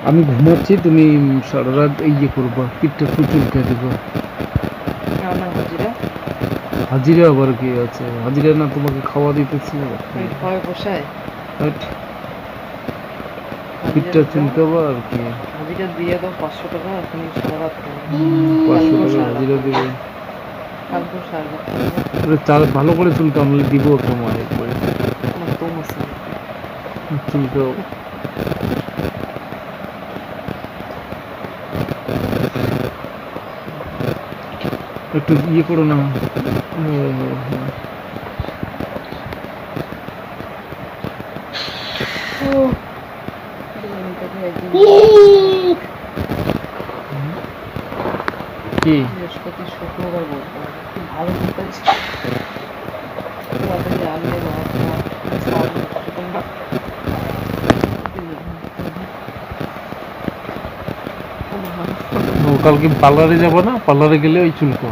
আমি ঘুমাচ্ছি, তুমি সারা রাত এই যে করবা, পিঠটা চুলকে দেবো। আমার হাজিরা হাজিরা আবার কি আছে? হাজিরা না তোমাকে খাওয়া দিতেছি? আমি খাওয়াই পোষায়। হাজিরা পিঠটা দাও, চুলকাবা আর কি। হাজিরা দিয়ে দাও 500 টাকা, তুমি সারা রাত করো। 500 কালকেও টাকা সারা রাত হাজিরা করবো, দেবে? কালকেও সারা রাত করবো। চাল ভালো করে চুলকামলে দিব একটা মায়ের করে। আমার দম আছে নাকি? চুলকাও। একটু ইয়ে করো না। কি বৃহস্পতি শুক্রবার বলবো, খুব ভালো ঘুরতেছি। তাড়াতাড়ি আনলে ভাত তোমরা। ও কালকে পার্লারে যাবো না? পার্লারে গেলে ওই চুলকো।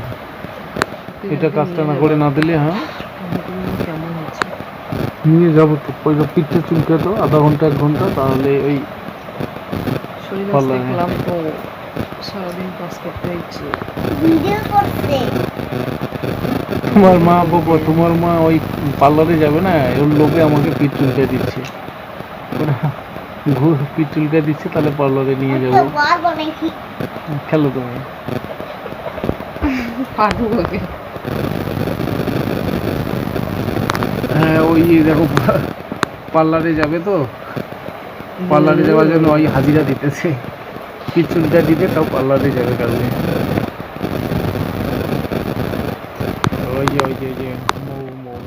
এটা কাজটা না করে না দিলে, হ্যাঁ কেমন হচ্ছে? নিয়ে যাবো তো। পয়সা পিঠটা চুলকে তো আধা ঘন্টা 1 ঘন্টা, তাহলে ওই শরীর আজ পার্লারে। দেখলাম তো সারাদিন কাজ করতে ইচ্ছে। তোমার মা বাবা, তোমার মা ওই পার্লারে যাবে না, ওর লোভে আমাকে পিঠ চুলকে দিচ্ছে। ওরা পিঠ চুলকে দিচ্ছে, তাহলে পার্লারে নিয়ে যাবো। খেলো তুমি। পারবো ওকে। হ্যাঁ ওই দেখো, পার্লারে যাবে তো, পার্লারে যাওয়ার জন্য ওই হাজিরা দিতেছে। পিঠ চুলকে দিতে তাও পার্লারে যাবে কালকে। ওই যে মৌ মৌ,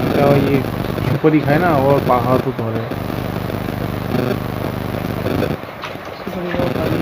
এটা ওই যে সুপারি খায় না, ওর পা হাতও ধরে। সুপারি খাওয়া পারি।